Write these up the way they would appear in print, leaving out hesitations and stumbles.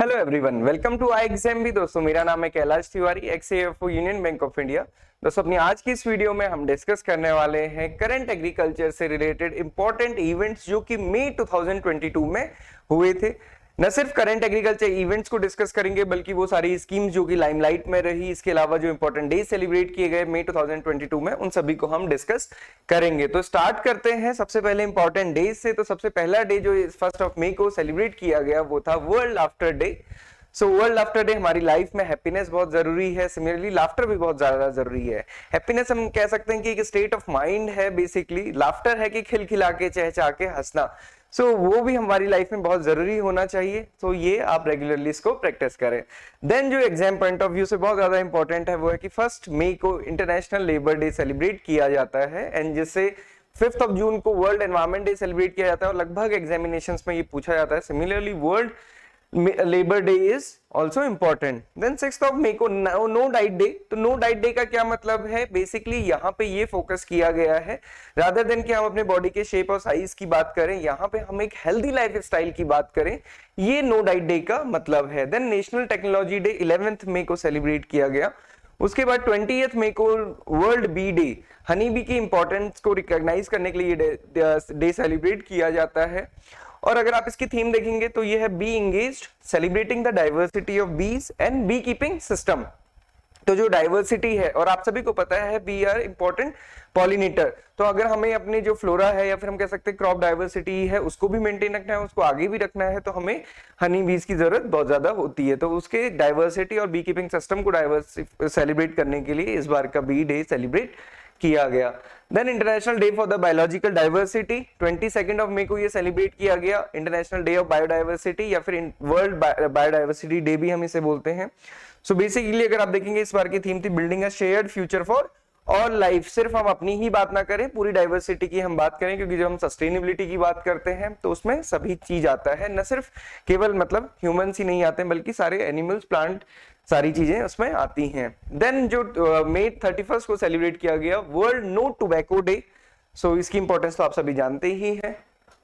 Hello everyone, welcome to I exam भी। दोस्तों मेरा नाम है Kailash Tiwari, ex A F O Union Bank of India. दोस्तों अपनी आज की इस वीडियो में हम डिस्कस करने वाले हैं करंट एग्रीकल्चर से रिलेटेड इंपॉर्टेंट इवेंट्स जो कि मई 2022 में हुए थे। न सिर्फ करंट एग्रीकल्चर इवेंट्स को डिस्कस करेंगे बल्कि वो सारी स्कीम्स जो कि लाइमलाइट में रही, इसके अलावा जो इंपॉर्टेंट डे सेलिब्रेट किए गए मई 2022 में, उन सभी को हम डिस्कस करेंगे। तो स्टार्ट करते हैं सबसे पहले इंपॉर्टेंट डे से। तो सबसे पहला डे जो 1 मई को सेलिब्रेट किया गया वो था world laughter day. World laughter day हमारी लाइफ में हैप्पीनेस बहुत जरूरी है, सिमिलरली लाफ्टर भी बहुत ज्यादा जरूरी है। हैप्पीनेस हम कह सकते हैं कि एक स्टेट ऑफ माइंड है, बेसिकली लाफ्टर है कि खिलखिला के चहचहा के हंसना। वो भी हमारी लाइफ में बहुत जरूरी होना चाहिए। ये आप रेगुलरली इसको प्रैक्टिस करें। देन जो एग्जाम पॉइंट ऑफ व्यू से बहुत ज्यादा इंपॉर्टेंट है वो है कि 1 मई को इंटरनेशनल लेबर डे सेलिब्रेट किया जाता है, एंड जिससे 5 जून को वर्ल्ड एनवायरमेंट डे सेलिब्रेट किया जाता है और लगभग एग्जामिनेशंस में ये पूछा जाता है। Similarly world labour day is also important. Then 6 मई को नो डाइट डे। तो नो डाइट डे का क्या मतलब है? बेसिकली यहाँ पे ये फोकस किया गया है, रादर देन कि हम अपने बॉडी के शेप और साइज की बात करें, यहाँ पे हम एक हेल्दी लाइफ स्टाइल की बात करें, ये नो डाइट डे का मतलब है। देन नेशनल टेक्नोलॉजी डे 11 मई को सेलिब्रेट किया गया। उसके बाद 20 मई को world bee day, honey bee की इंपॉर्टेंस को रिकॉग्नाइज करने के लिए डे सेलिब्रेट किया जाता है। और अगर आप इसकी थीम देखेंगे तो ये है be engaged, celebrating the diversity of bees and bee keeping system. तो जो डाइवर्सिटी है, और आप सभी को पता है बी आर इंपॉर्टेंट पॉलिनेटर, तो अगर हमें अपने जो फ्लोरा है या फिर हम कह सकते हैं क्रॉप डाइवर्सिटी है उसको भी मेंटेन रखना है, उसको आगे भी रखना है, तो हमें हनी बीज की जरूरत बहुत ज्यादा होती है। तो उसके डाइवर्सिटी और बी कीपिंग सिस्टम को सेलिब्रेट करने के लिए इस बार का बी डे सेलिब्रेट किया गया। Then international day for the biological diversity 22 मई को ये सेलिब्रेट किया गया। इंटरनेशनल डे ऑफ बायोडाइवर्सिटी या फिर वर्ल्ड बायोडाइवर्सिटी डे भी हम इसे बोलते हैं। बेसिकली अगर आप देखेंगे इस बार की थीम थी building a shared future for all life. सिर्फ हम अपनी ही बात ना करें, पूरी डाइवर्सिटी की हम बात करें, क्योंकि जब हम सस्टेनेबिलिटी की बात करते हैं तो उसमें सभी चीज आता है, न सिर्फ केवल मतलब ह्यूमंस ही नहीं आते बल्कि सारे एनिमल्स, प्लांट, सारी चीजें उसमें आती हैं। देन जो मई 31 को सेलिब्रेट किया गया वर्ल्ड नो टोबैको डे। इसकी इंपॉर्टेंस तो आप सभी जानते ही हैं।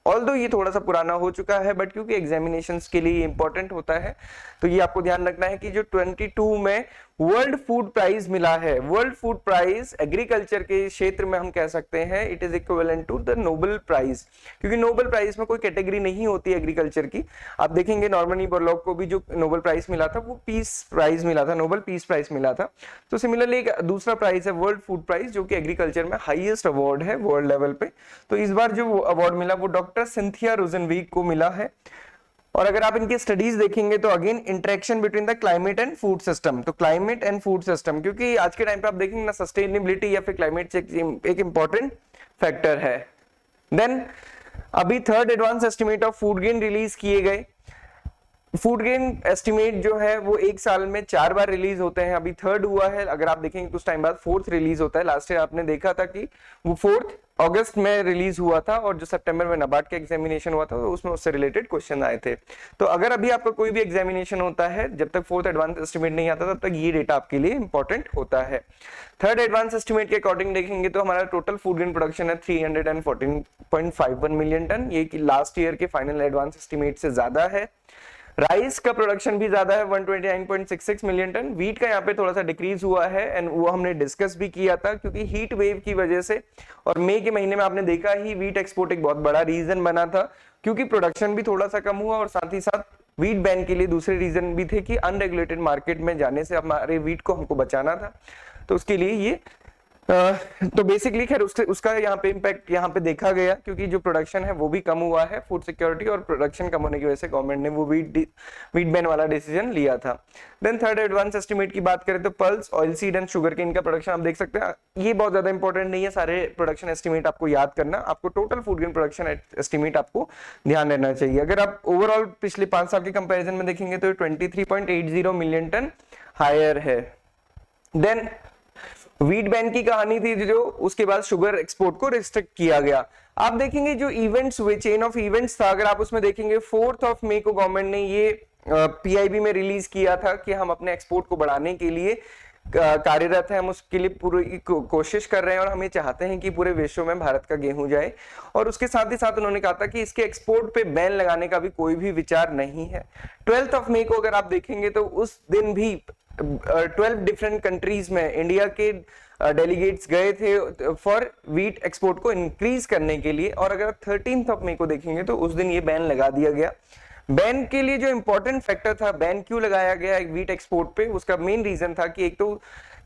ऑल्दो ये थोड़ा सा पुराना हो चुका है, बट क्योंकि एग्जामिनेशंस के लिए इंपॉर्टेंट होता है तो ये आपको ध्यान रखना है कि जो 22 में वर्ल्ड फूड प्राइज मिला है, वर्ल्ड फूड प्राइज एग्रीकल्चर के क्षेत्र में हम कह सकते हैं it is equivalent to the Nobel prize, क्योंकि नोबेल प्राइज में कोई कैटेगरी नहीं होती एग्रीकल्चर की। आप देखेंगे नॉर्मनी बोरलॉग को भी जो नोबेल प्राइज मिला था वो पीस प्राइज मिला था, नोबेल पीस प्राइज मिला था। तो सिमिलरली एक दूसरा प्राइज है वर्ल्ड फूड प्राइज, जो कि एग्रीकल्चर में हाईएस्ट अवार्ड है वर्ल्ड लेवल पे। तो इस बार जो अवार्ड मिला वो डॉक्टर सिंथिया रोजनवीक को मिला है। और अगर आप इनकी स्टडीज देखेंगे तो again interaction between the climate and food system. तो क्लाइमेट एंड फूड सिस्टम, क्योंकि आज के टाइम पे आप देखेंगे ना सस्टेनेबिलिटी या फिर क्लाइमेट चेंज एक इंपॉर्टेंट फैक्टर है। देन अभी 3rd advance estimate of food gain release किए गए। फूड गेन एस्टिमेट जो है वो एक साल में 4 बार रिलीज होते हैं। अभी 3rd हुआ है, अगर आप देखेंगे कुछ टाइम बाद 4th रिलीज होता है। लास्ट ईयर आपने देखा था कि वो 4th अगस्त में रिलीज हुआ था, और जो सितंबर में नाबार्ड का एग्जामिनेशन हुआ था तो उसमें उससे रिलेटेड क्वेश्चन आए थे। तो अगर अभी आपका कोई भी एग्जामिनेशन होता है, जब तक 4th एडवांस एस्टिमेट नहीं आता तब तक ये डेटा आपके लिए इंपॉर्टेंट होता है। 3rd एडवांस एस्टिमेट के अकॉर्डिंग देखेंगे तो हमारा टोटल फूड गेन प्रोडक्शन है 314.51 मिलियन टन, ये कि लास्ट ईयर के फाइनल एडवांस एस्टिमेट से ज्यादा है। राइस का प्रोडक्शन भी ज्यादा है 129.66 मिलियन टन। व्हीट का यहाँ पे थोड़ा सा डिक्रीज हुआ है, एंड वो हमने डिस्कस भी किया था, क्योंकि हीट वेव की वजह से और मई के महीने में आपने देखा ही व्हीट एक्सपोर्ट एक बहुत बड़ा रीजन बना था, क्योंकि प्रोडक्शन भी थोड़ा सा कम हुआ, और साथ ही साथ व्हीट बैन के लिए दूसरे रीजन भी थे कि अनरेगुलेटेड मार्केट में जाने से हमारे व्हीट को हमको बचाना था। तो उसके लिए ये तो बेसिकली खैर उसका यहाँ पे इम्पैक्ट यहाँ पे देखा गया, क्योंकि जो प्रोडक्शन है वो भी कम हुआ है। फूड सिक्योरिटी और प्रोडक्शन कम होने की वजह से गवर्नमेंट ने वो व्हीट बैन वाला डिसीजन लिया था। देन 3rd एडवांस एस्टिमेट की बात करें तो pulse, oilseed and sugarcane का प्रोडक्शन आप देख सकते हैं। ये बहुत ज्यादा इंपॉर्टेंट नहीं है सारे प्रोडक्शन एस्टिमेट आपको याद करना, आपको total food gain production estimate आपको ध्यान रहना चाहिए। अगर आप ओवरऑल पिछले 5 साल के कंपेरिजन में देखेंगे तो 23.80 मिलियन टन हायर है। देन व्हीट बैन की कहानी थी जो, उसके बाद शुगर एक्सपोर्ट को रिस्ट्रिक्ट किया गया। आप देखेंगे जो इवेंट्स हुए, चेन ऑफ इवेंट्स था, अगर आप उसमें देखेंगे 4 मई को गवर्नमेंट ने ये पीआईबी में रिलीज किया था कि हम अपने एक्सपोर्ट को बढ़ाने के लिए कार्यरत है, हम उसके लिए पूरी कोशिश कर रहे हैं और हम ये चाहते हैं कि पूरे विश्व में भारत का गेहूं जाए। और उसके साथ ही साथ उन्होंने कहा था कि इसके एक्सपोर्ट पे बैन लगाने का भी कोई भी विचार नहीं है। 12 मई को अगर आप देखेंगे तो उस दिन भी 12 डिफरेंट कंट्रीज में इंडिया के डेलीगेट्स गए थे फॉर वीट एक्सपोर्ट को इंक्रीज करने के लिए। और अगर 13 मई को देखेंगे तो उस दिन ये बैन लगा दिया गया। बैन के लिए जो इंपॉर्टेंट फैक्टर था, बैन क्यों लगाया गया वीट एक्सपोर्ट पे, उसका मेन रीजन था कि एक तो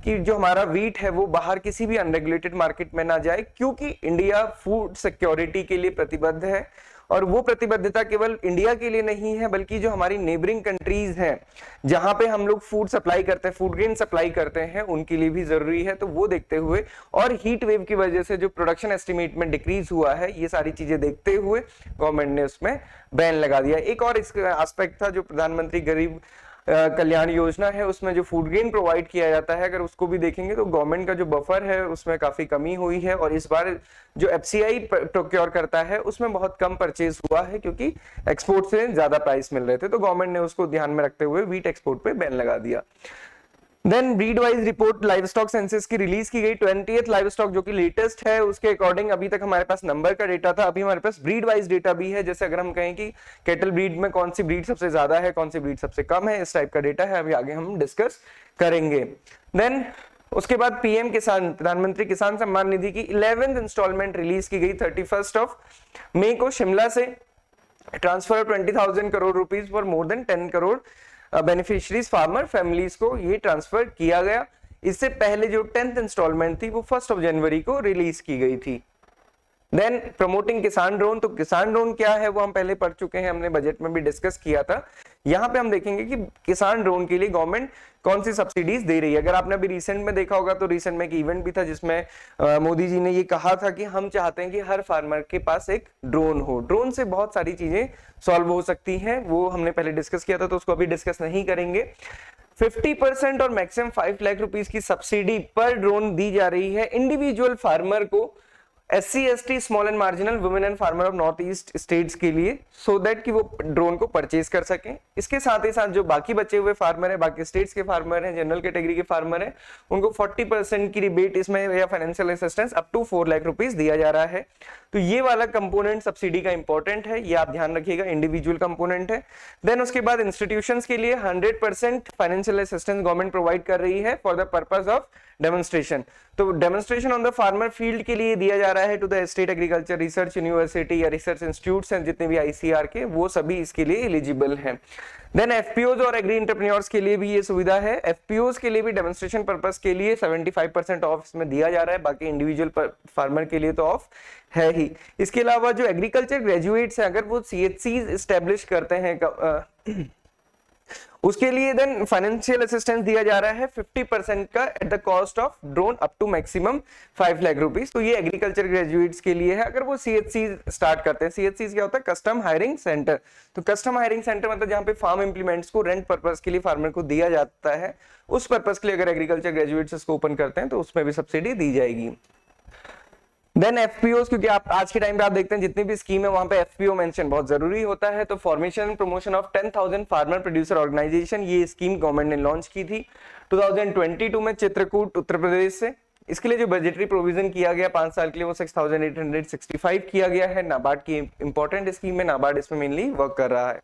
कि जो हमारा वीट है वो बाहर किसी भी अनरेगुलेटेड मार्केट में ना जाए, क्योंकि इंडिया फूड सिक्योरिटी के लिए प्रतिबद्ध है। और वो प्रतिबद्धता केवल इंडिया के लिए नहीं है बल्कि जो हमारी नेबरिंग कंट्रीज हैं जहां पे हम लोग फूड सप्लाई करते हैं, फूड ग्रेन सप्लाई करते हैं, उनके लिए भी जरूरी है। तो वो देखते हुए और हीट वेव की वजह से जो प्रोडक्शन एस्टिमेट में डिक्रीज हुआ है, ये सारी चीजें देखते हुए गवर्नमेंट ने उसमें बैन लगा दिया। एक और इसका एस्पेक्ट था जो प्रधानमंत्री गरीब कल्याण योजना है, उसमें जो फूड ग्रेन प्रोवाइड किया जाता है, अगर उसको भी देखेंगे तो गवर्नमेंट का जो बफर है उसमें काफी कमी हुई है। और इस बार जो एफसीआई प्रोक्योर करता है उसमें बहुत कम परचेज हुआ है क्योंकि एक्सपोर्ट से ज्यादा प्राइस मिल रहे थे। तो गवर्नमेंट ने उसको ध्यान में रखते हुए वीट एक्सपोर्ट पे बैन लगा दिया। Then breed wise report livestock census की रिलीज की गई 20th लाइव स्टॉक जो कि लेटेस्ट है, उसके अकॉर्डिंग अभी तक हमारे पास नंबर का डेटा था, अभी हमारे पास ब्रीड वाइज डेटा भी है। जैसे अगर हम कहें कि कैटल ब्रीड में कौन सी ब्रीड सबसे ज्यादा है, कौन सी ब्रीड सबसे कम है, इस टाइप का डेटा है, अभी आगे हम डिस्कस करेंगे। देन उसके बाद पीएम किसान, प्रधानमंत्री किसान सम्मान निधि की 11th इंस्टॉलमेंट रिलीज की गई 31 मई को शिमला से। Transfer 20,000 crore rupees for more than 10 crore beneficiaries farmer families को ये ट्रांसफर किया गया। इससे पहले जो 10th इंस्टॉलमेंट थी वो 1 जनवरी को रिलीज की गई थी। देन प्रमोटिंग किसान ड्रोन, तो किसान ड्रोन क्या है वो हम पहले पढ़ चुके हैं, हमने बजट में भी डिस्कस किया था। यहाँ पे हम देखेंगे कि किसान ड्रोन के लिए गवर्नमेंट कौन सी सब्सिडीज दे रही है। अगर आपने अभी रिसेंट में देखा होगा तो रिसेंट में एक इवेंट भी था जिसमें मोदी जी ने ये कहा था कि हम चाहते हैं कि हर फार्मर के पास एक ड्रोन हो। ड्रोन से बहुत सारी चीजें सॉल्व हो सकती हैं, वो हमने पहले डिस्कस किया था तो उसको अभी डिस्कस नहीं करेंगे। 50% और मैक्सिमम 5 लाख रुपीस की सब्सिडी पर ड्रोन दी जा रही है इंडिविजुअल फार्मर को, SC ST small and marginal women and farmer of north east states के लिए, सो दैट कि वो ड्रोन को परचेज कर सकें। इसके साथ ही साथ जो बाकी बचे हुए फार्मर है, बाकी स्टेट्स के फार्मर हैं, जनरल कैटेगरी के फार्मर हैं, उनको 40% की रिबेट इसमें या financial assistance up to 4 lakh rupees दिया जा रहा है। तो ये वाला कंपोनेंट सब्सिडी का इंपॉर्टेंट है, ये आप ध्यान रखिएगा, इंडिविजुअल कंपोनेंट है। देन उसके बाद इंस्टीट्यूशंस के लिए 100% फाइनेंशियल असिस्टेंस गवर्नमेंट प्रोवाइड कर रही है for the purpose of demonstration. तो demonstration on the farmer field के लिए दिया जा रहा है to the state agriculture research university या रिसर्च इंस्टीट्यूट्स हैं जितने भी ICR के, वो सभी इसके लिए एलिजिबल हैं। देन FPOs और एग्री एंटरप्रेन्योर्स के लिए भी ये सुविधा है। FPOs के लिए भी डेमोन्स्ट्रेशन पर्पस के लिए 75% ऑफ इसमें दिया जा रहा है, बाकी इंडिविजुअल फार्मर के लिए तो ऑफ है ही। इसके अलावा जो एग्रीकल्चर ग्रेजुएट्स हैं अगर वो CHCs एस्टेब्लिश करते हैं उसके लिए देन फाइनेंशियल असिस्टेंस दिया जा रहा है 50% का at the cost of drone up to maximum 5 lakh rupees. तो ये एग्रीकल्चर ग्रेजुएट्स के लिए है अगर वो CHC स्टार्ट करते हैं। CHC क्या होता है? Custom hiring centre. तो कस्टम हायरिंग सेंटर मतलब जहां पे फार्म इंप्लीमेंट्स को रेंट पर्पस के लिए फार्मर को दिया जाता है, उस पर्पस के लिए अगर एग्रीकल्चर ग्रेजुएट्स इसको ओपन करते हैं तो उसमें भी सब्सिडी दी जाएगी। देन FPOs, क्योंकि आप आज के टाइम पे आप देखते हैं जितनी भी स्कीम है वहां पे FPO मेंशन बहुत जरूरी होता है। तो formation and promotion of 10,000 farmer producer organization, ये स्कीम गवर्नमेंट ने लॉन्च की थी 2022 में चित्रकूट उत्तर प्रदेश से। इसके लिए जो बजटरी प्रोविजन किया गया 5 साल के लिए वो 6,865 किया गया है। नाबार्ड की इंपॉर्टेंट स्कीम है, नाबार्ड इसमें मेनली वर्क कर रहा है।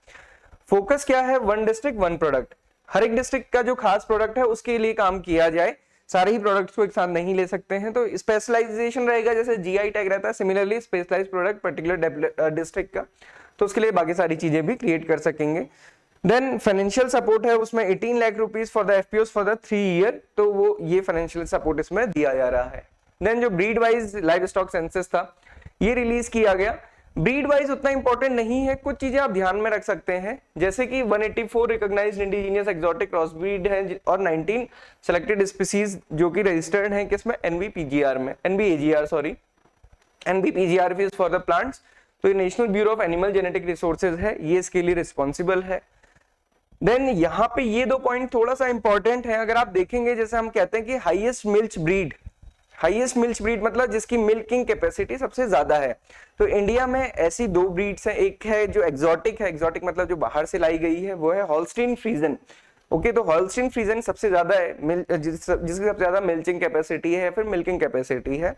फोकस क्या है? 1 डिस्ट्रिक्ट 1 प्रोडक्ट। हर एक डिस्ट्रिक्ट का जो खास प्रोडक्ट है उसके लिए काम किया जाए, सारे ही प्रोडक्ट्स को एक साथ नहीं ले सकते हैं। तो स्पेशलाइजेशन रहेगा, जैसे GI टैग रहता है, similarly specialized product particular district का, तो उसके लिए बाकी सारी चीजें भी क्रिएट कर सकेंगे। देन फाइनेंशियल सपोर्ट है उसमें 18 lakh rupees for the FPOs for the 3 year, तो वो ये फाइनेंशियल सपोर्ट इसमें दिया जा रहा है। देन जो breed wise live stock census था ये रिलीज किया गया। ब्रीड वाइज उतना इंपॉर्टेंट नहीं है, कुछ चीजें आप ध्यान में रख सकते हैं, जैसे कि 184 recognized indigenous exotic cross breed है और 19 सेलेक्टेड स्पीसीज जो कि रजिस्टर्ड हैं किसमें? NBPGR में, NBPGR is for the plants. तो ये national bureau of animal genetic resources है, ये इसके लिए रिस्पॉन्सिबल है। देन यहाँ पे ये 2 पॉइंट थोड़ा सा इंपॉर्टेंट है। अगर आप देखेंगे, जैसे हम कहते हैं कि हाईएस्ट मिल्च ब्रीड मतलब जिसकी मिल्किंग कैपेसिटी सबसे ज्यादा है, तो इंडिया में ऐसी 2 ब्रीड्स हैं। एक है जो एक्सोटिक है, एक्सोटिक मतलब जो बाहर से लाई गई है, वो है हॉल्स्टीन फ्रीजन। ओके, तो होल्स्टीन फ्रीजियन सबसे ज्यादा है, जिसकी सबसे ज्यादा मिल्चिंग कैपेसिटी है, फिर मिल्किंग कैपेसिटी है।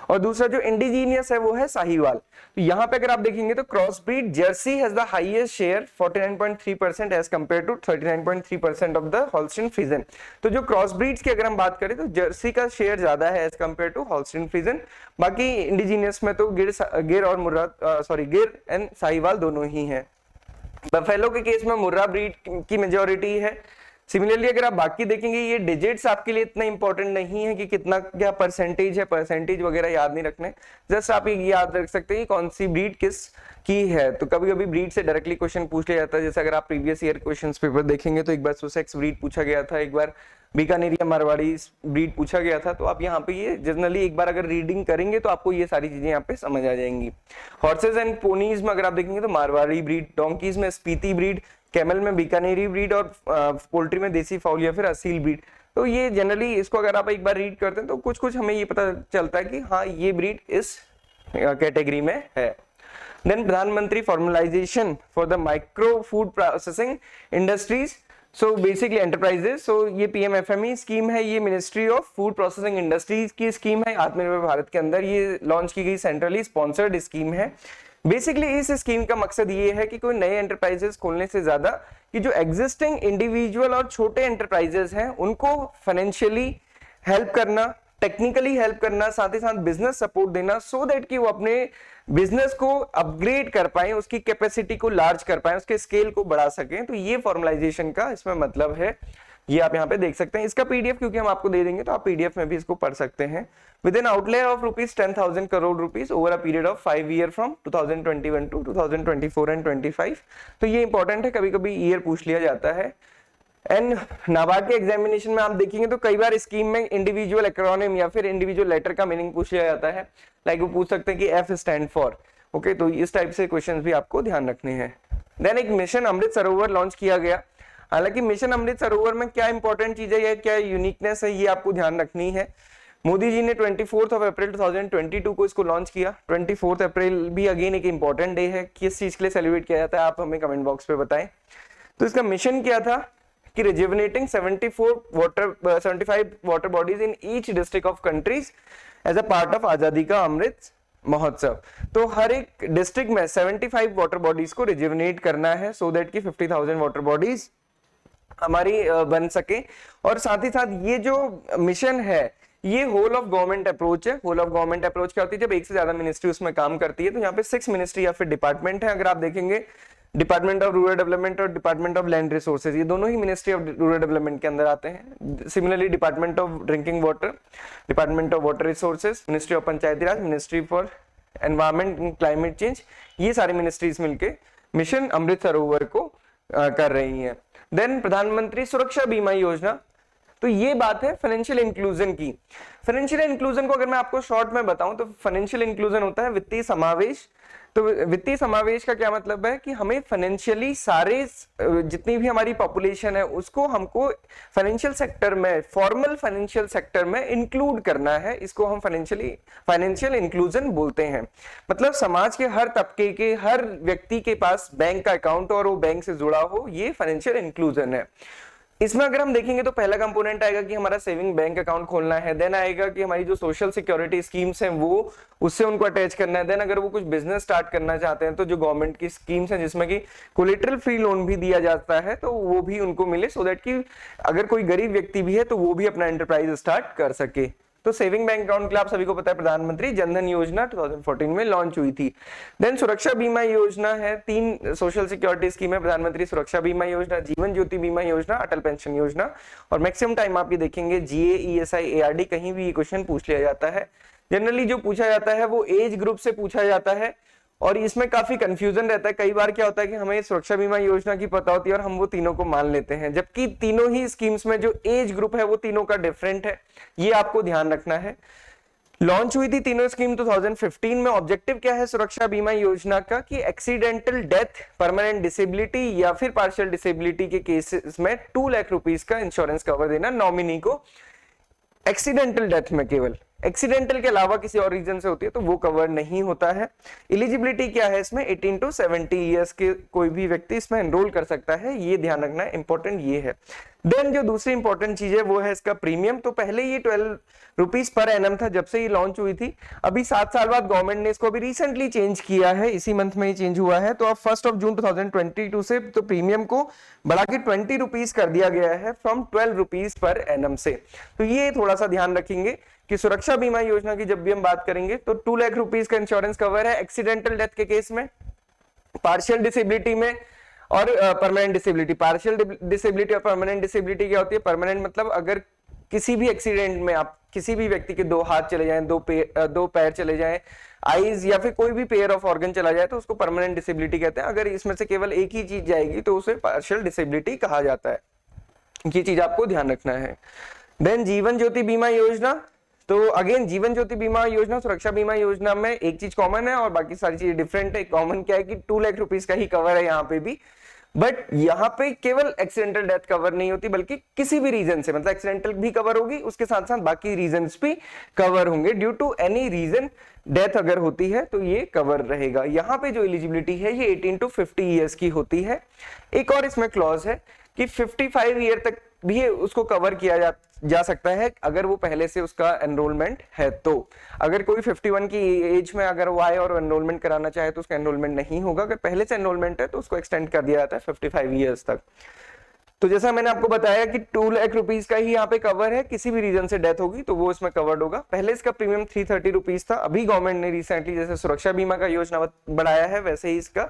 और दूसरा जो इंडिजीनियस है वो है साहिवाल। तो यहाँ पे अगर आप देखेंगे तो cross breed jersey has the highest share 49.3% as compare to 39.3% of the Holstein Friesian. तो जो क्रॉस ब्रीड्स की अगर हम बात करें तो जर्सी का शेयर ज्यादा है as compare to Holstein Friesian. बाकी इंडिजीनियस में तो गिर और मुर्रा, गिर एंड साहिवाल दोनों ही है। बफेलो के केस में मुर्रा ब्रीड की मेजॉरिटी है। सिमिलरली अगर आप बाकी देखेंगे, ये डिजिट्स आपके लिए इतना इंपॉर्टेंट नहीं है कि कितना क्या परसेंटेज है, परसेंटेज वगैरह याद नहीं रखने, जस्ट आप ये याद रख सकते हैं कि कौन सी ब्रीड किस की है। तो कभी कभी ब्रीड से डायरेक्टली क्वेश्चन पूछ लिया जाता है, जैसे अगर आप प्रीवियस ईयर क्वेश्चंस पेपर देखेंगे तो एक बार सुसेक्स ब्रीड पूछा गया था, एक बार बीकानेरिया मारवाड़ी ब्रीड पूछा गया था। तो आप यहाँ पे ये जनरली एक बार अगर रीडिंग करेंगे तो आपको ये सारी चीजें यहाँ पे समझ आ जाएंगी। हॉर्सेज एंड पोनीज में अगर आप देखेंगे तो मारवाड़ी ब्रीड, डोंकीज में स्पीति ब्रीड, कैमल में बीकानेरी ब्रीड और पोल्ट्री में देसी फाउल या फिर असील ब्रीड। तो ये जनरली इसको अगर आप एक बार रीड करते हैं तो कुछ कुछ हमें ये पता चलता है कि हाँ ये ब्रीड इस कैटेगरी में है। Then Pradhanmantri formalisation for the micro food processing industries, so basically enterprises. So ये पीएमएफएमई स्कीम है, ये ministry of food processing industries की स्कीम है, आत्मनिर्भर भारत के अंदर ये लॉन्च की गई सेंट्रली स्पॉन्सर्ड स्कीम है। बेसिकली इस स्कीम का मकसद ये है कि कोई नए एंटरप्राइजेस खोलने से ज्यादा कि जो एग्जिस्टिंग इंडिविजुअल और छोटे एंटरप्राइजेस हैं उनको फाइनेंशियली हेल्प करना, टेक्निकली हेल्प करना, साथ ही साथ बिजनेस सपोर्ट देना, सो दैट कि वो अपने बिजनेस को अपग्रेड कर पाए, उसकी कैपेसिटी को लार्ज कर पाए, उसके स्केल को बढ़ा सकें। तो ये फॉर्मलाइजेशन का इसमें मतलब है, ये आप यहाँ पे देख सकते हैं। इसका पीडीएफ क्योंकि हम आपको दे देंगे तो आप पीडीएफ में भी इसको पढ़ सकते हैं। With an outlay of ₹10,000 crore over a period of 5 year from 2021 to 2024 and 25। तो ये इंपॉर्टेंट है, कभी कभी ईयर पूछ लिया जाता है। एंड नाबार्ड के एग्जामिनेशन में आप देखेंगे तो कई बार स्कीम में इंडिविजुअल एक्रोनिम या फिर इंडिविजुअल लेटर का मीनिंग पूछ लिया जाता है। लाइक वो पूछ सकते हैं कि एफ स्टैंड फॉर, ओके, तो इस टाइप से क्वेश्चंस भी आपको ध्यान रखने हैं। देन एक मिशन अमृत सरोवर लॉन्च किया गया। हालांकि मिशन अमृत सरोवर में क्या इंपॉर्टेंट चीजें है, क्या यूनिकनेस है, ये आपको ध्यान रखनी है। मोदी जी ने 24 अप्रैल 2022 को इसको लॉन्च किया। 24 अप्रैल भी अगेन एक इंपॉर्टेंट डे है, किस चीज के लिए सेलिब्रेट किया जाता है आप हमें कमेंट बॉक्स पे बताएं। तो इसका मिशन क्या था कि rejuvenating 75 water bodies in each district of countries as a part of Azadi ka Amrit Mahotsav. तो हर एक डिस्ट्रिक्ट में 75 वाटर बॉडीज को रिजुविनेट करना है, सो दैट कि 50,000 वाटर बॉडीज हमारी बन सके। और साथ ही साथ ये जो मिशन है ये होल ऑफ गवर्नमेंट अप्रोच है। होल ऑफ गवर्नमेंट अप्रोच क्या होती है, जब एक से ज्यादा मिनिस्ट्री उसमें काम करती है। तो यहाँ पे 6 मिनिस्ट्री या फिर डिपार्टमेंट है। अगर आप देखेंगे डिपार्टमेंट ऑफ रूरल डेवलपमेंट और डिपार्टमेंट ऑफ लैंड रिसोर्सेज, ये दोनों ही मिनिस्ट्री ऑफ रूरल डेवलपमेंट के अंदर आते हैं। Similarly department of drinking water, department of water resources, ministry of Panchayati Raj, ministry for environment and climate change, ये सारी ministries मिलके मिशन अमृत सरोवर को कर रही हैं। देन प्रधानमंत्री सुरक्षा बीमा योजना, तो ये बात है फाइनेंशियल इंक्लूजन की। फाइनेंशियल इंक्लूजन को अगर मैं आपको शॉर्ट में बताऊं तो फाइनेंशियल इंक्लूजन होता है वित्तीय समावेश। तो वित्तीय समावेश का क्या मतलब है कि हमें फाइनेंशियली सारे जितनी भी हमारी पॉपुलेशन है उसको हमको फाइनेंशियल सेक्टर में, फॉर्मल फाइनेंशियल सेक्टर में इंक्लूड करना है। इसको हम फाइनेंशियल इंक्लूजन बोलते हैं। मतलब समाज के हर तबके के हर व्यक्ति के पास बैंक का अकाउंट और वो बैंक से जुड़ा हो, ये फाइनेंशियल इंक्लूजन है। इसमें अगर हम देखेंगे तो पहला कंपोनेंट आएगा कि हमारा सेविंग बैंक अकाउंट खोलना है। देन आएगा कि हमारी जो सोशल सिक्योरिटी स्कीम्स हैं वो उससे उनको अटैच करना है। देन अगर वो कुछ बिजनेस स्टार्ट करना चाहते हैं तो जो गवर्नमेंट की स्कीम्स हैं जिसमें कि कोलेटरल फ्री लोन भी दिया जाता है तो वो भी उनको मिले, सो दैट कि अगर कोई गरीब व्यक्ति भी है तो वो भी अपना एंटरप्राइज स्टार्ट कर सके। तो सेविंग बैंक अकाउंट के लिए आप सभी को पता है प्रधानमंत्री जनधन योजना 2014 में लॉन्च हुई थी। देन सुरक्षा बीमा योजना है, 3 सोशल सिक्योरिटी स्कीम है, प्रधानमंत्री सुरक्षा बीमा योजना, जीवन ज्योति बीमा योजना, अटल पेंशन योजना। और मैक्सिमम टाइम आप ये देखेंगे जीए, ईएसआई, एआरडी कहीं भी ये क्वेश्चन पूछ लिया जाता है। जनरली जो पूछा जाता है वो एज ग्रुप से पूछा जाता है और इसमें काफी कंफ्यूजन रहता है। कई बार क्या होता है कि हमें सुरक्षा बीमा योजना की पता होती है और हम वो तीनों को मान लेते हैं, जबकि तीनों ही स्कीम्स में जो एज ग्रुप है वो तीनों का डिफरेंट है, ये आपको ध्यान रखना है। लॉन्च हुई थी तीनों स्कीम 2015 में। ऑब्जेक्टिव क्या है सुरक्षा बीमा योजना का कि एक्सीडेंटल डेथ, परमानेंट डिसेबिलिटी या फिर पार्शियल डिसेबिलिटी के केसेस में 2 लाख रुपीस का इंश्योरेंस कवर देना नॉमिनी को। एक्सीडेंटल डेथ में केवल, एक्सीडेंटल के अलावा किसी और रीजन से होती है तो वो कवर नहीं होता है। एलिजिबिलिटी क्या है इसमें, 18 to 70 ईयर्स के कोई भी व्यक्ति इसमें एनरोल कर सकता है, ये ध्यान रखना है, इंपॉर्टेंट ये है। देन जो दूसरी इंपॉर्टेंट चीज है वो है इसका प्रीमियम। तो पहले ये 12 रुपीज पर एनम था जब से ये लॉन्च हुई थी, अभी 7 साल बाद गवर्नमेंट ने इसको अभी रिसेंटली चेंज किया है, इसी मंथ में ही चेंज हुआ है। तो अब 1 जून 2022 से तो प्रीमियम को बढ़ा के 20 रुपीज कर दिया गया है फ्रॉम 12 रुपीज पर एनम से। तो ये थोड़ा सा ध्यान रखेंगे कि सुरक्षा बीमा योजना की जब भी हम बात करेंगे तो 2 लाख रुपीज का इंश्योरेंस कवर है एक्सीडेंटल डेथ के केस में, पार्शियल डिसेबिलिटी में और परमानेंट डिसेबिलिटी। पार्शियल डिसेबिलिटी और परमानेंट डिसेबिलिटी क्या होती है? परमानेंट मतलब अगर किसी भी एक्सीडेंट में आप किसी भी व्यक्ति के 2 हाथ चले जाएं, 2 पैर चले जाएं, आईज या फिर कोई भी पेयर ऑफ ऑर्गन चला जाए तो उसको परमानेंट डिसेबिलिटी कहते हैं। अगर इसमें से केवल एक ही चीज जाएगी तो उसे पार्शियल डिसेबिलिटी कहा जाता है। ये चीज आपको ध्यान रखना है। देन जीवन ज्योति बीमा योजना, तो अगेन जीवन ज्योति बीमा योजना सुरक्षा बीमा योजना में एक चीज कॉमन है और बाकी सारी चीजें डिफरेंट है। कॉमन क्या है कि 2 लाख रुपीस का ही कवर है यहाँ पे भी, बट यहाँ पे केवल एक्सीडेंटल डेथ कवर नहीं होती बल्कि किसी भी रीजन से, मतलब एक्सीडेंटल भी कवर होगी, उसके साथ साथ बाकी रीजंस भी कवर होंगे। Due to any reason death अगर होती है तो ये कवर रहेगा। यहाँ पे जो एलिजिबिलिटी है ये 18 to 50 ईयर्स की होती है। एक और इसमें क्लॉज है कि 55 ईयर तक भी उसको कवर किया जा सकता है अगर वो पहले से उसका एनरोलमेंट है। तो अगर कोई 51 की एज में अगर वो आए और एनरोलमेंट कराना चाहे तो उसका एनरोलमेंट नहीं होगा। अगर पहले से एनरोलमेंट है तो उसको एक्सटेंड कर दिया जाता है 55 ईयर्स तक। तो जैसा मैंने आपको बताया कि 2 लाख रुपीस का ही यहाँ पे कवर है, किसी भी रीजन से डेथ होगी तो वो इसमें कवर्ड होगा। पहले इसका प्रीमियम 330 रुपीस था, अभी गवर्नमेंट ने रिसेंटली जैसे सुरक्षा बीमा का योजना बढ़ाया है वैसे ही इसका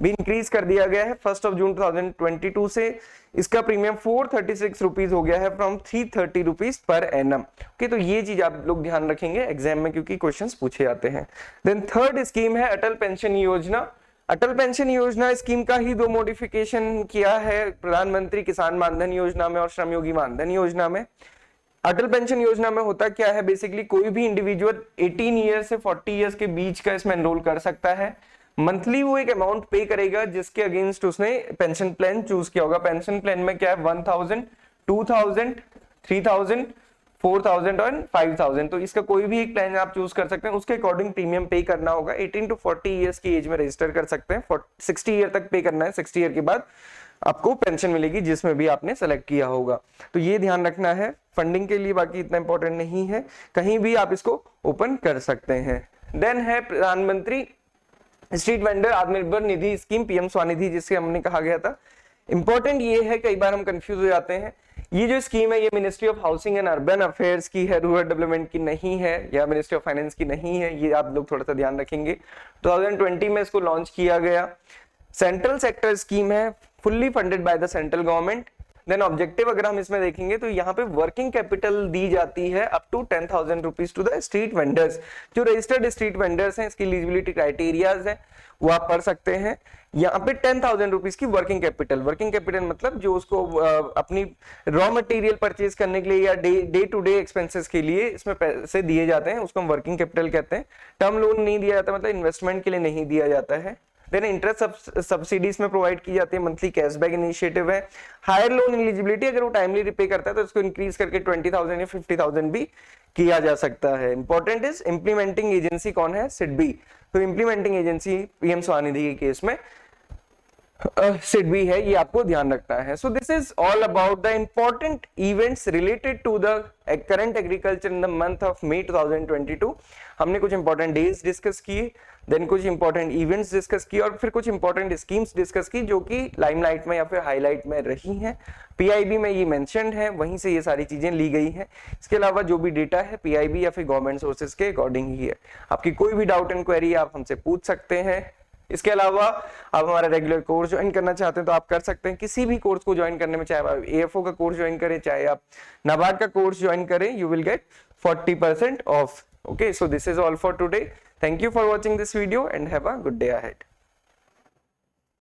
भी इंक्रीज कर दिया गया है। 1 जून 2022 से इसका प्रीमियम 436 रुपीस हो गया है from 330 rupees per annum. Okay, तो ये चीज आप लोग ध्यान रखेंगे एग्जाम में क्योंकि क्वेश्चंस पूछे जाते हैं। देन थर्ड स्कीम है अटल पेंशन योजना। अटल पेंशन योजना स्कीम का ही 2 मॉडिफिकेशन किया है प्रधानमंत्री किसान मानधन योजना में और श्रमयोगी मानधन योजना में। अटल पेंशन योजना में होता क्या है, बेसिकली कोई भी इंडिविजुअल 18 ईयर से 40 ईयर्स के बीच का इसमें एनरोल कर सकता है। मंथली वो एक अमाउंट पे करेगा जिसके अगेंस्ट उसने पेंशन प्लान चूज किया होगा। पेंशन प्लान में क्या है 1000, 2000, 3000, 4000 और 5000, तो इसका कोई भी एक प्लान आप चूज कर सकते हैं, उसके अकॉर्डिंग प्रीमियम पे करना होगा। 18 to 40 ईयर्स की एज में रजिस्टर कर सकते हैं, 60 ईयर तक पे करना है, 60 ईयर के बाद आपको पेंशन मिलेगी जिसमें भी आपने सेलेक्ट किया होगा। तो ये ध्यान रखना है फंडिंग के लिए, बाकी इतना इंपॉर्टेंट नहीं है, कहीं भी आप इसको ओपन कर सकते हैं। देन है प्रधानमंत्री street vendor Atmanirbhar Nidhi scheme, PM Svanidhi जिससे हमने कहा गया था। इंपॉर्टेंट ये है, कई बार हम कंफ्यूज हो जाते हैं, ये जो स्कीम है ये ministry of housing and urban affairs की है, रूरल डेवलपमेंट की नहीं है या मिनिस्ट्री ऑफ फाइनेंस की नहीं है, ये आप लोग थोड़ा सा ध्यान रखेंगे। 2020 में इसको लॉन्च किया गया। सेंट्रल सेक्टर स्कीम है, fully funded by the central government. Then objective अगर हम इसमें देखेंगे तो यहाँ पे वर्किंग कैपिटल दी जाती है up to 10,000 rupees to the street vendors. जो रजिस्टर्ड स्ट्रीट वेंडर्स हैं इसकी एलिजिबिलिटी क्राइटेरियाज है वो आप पढ़ सकते हैं। यहाँ पे 10,000 रुपीज की वर्किंग कैपिटल मतलब जो उसको अपनी रॉ मटेरियल परचेज करने के लिए या डे टू डे एक्सपेंसेस के लिए इसमें पैसे दिए जाते हैं, उसको हम वर्किंग कैपिटल कहते हैं। टर्म लोन नहीं दिया जाता, मतलब इन्वेस्टमेंट के लिए नहीं दिया जाता है। देन इंटरेस्ट सब्सिडीज में प्रोवाइड की जाती है, मंथली कैशबैक इनिशिएटिव है। हायर लोन एलिजिबिलिटी, अगर वो टाइमली रिपे करता है तो इसको इंक्रीज करके 20,000 या 50,000 भी किया जा सकता है। इंपॉर्टेंट इज इंप्लीमेंटिंग एजेंसी कौन है, सिडबी। तो इंप्लीमेंटिंग एजेंसी पीएम स्वनिधि के केस में सिडबी है, ये आपको ध्यान रखना है। So this is all about the important events related to the current agriculture in the month of May 2022। हमने कुछ इंपॉर्टेंट डेज डिस्कस किए, देन कुछ इंपॉर्टेंट इवेंट्स डिस्कस किए और फिर कुछ इंपॉर्टेंट स्कीम्स डिस्कस की जो कि लाइमलाइट में या फिर हाईलाइट में रही हैं। पीआईबी में ये मेंशन्ड है, वहीं से ये सारी चीजें ली गई हैं। इसके अलावा जो भी डेटा है पीआईबी या फिर गवर्नमेंट सोर्सेज के अकॉर्डिंग ही है। आपकी कोई भी डाउट इंक्वायरी आप हमसे पूछ सकते हैं। इसके अलावा आप हमारा रेगुलर कोर्स ज्वाइन करना चाहते हैं तो आप कर सकते हैं। किसी भी कोर्स को ज्वाइन करने में, चाहे आप एएफओ का कोर्स ज्वाइन करें, चाहे आप नाबार्ड का कोर्स ज्वाइन करें, you will get 40% of. Okay, so this is all for today. Thank you for watching this video and have a good day ahead.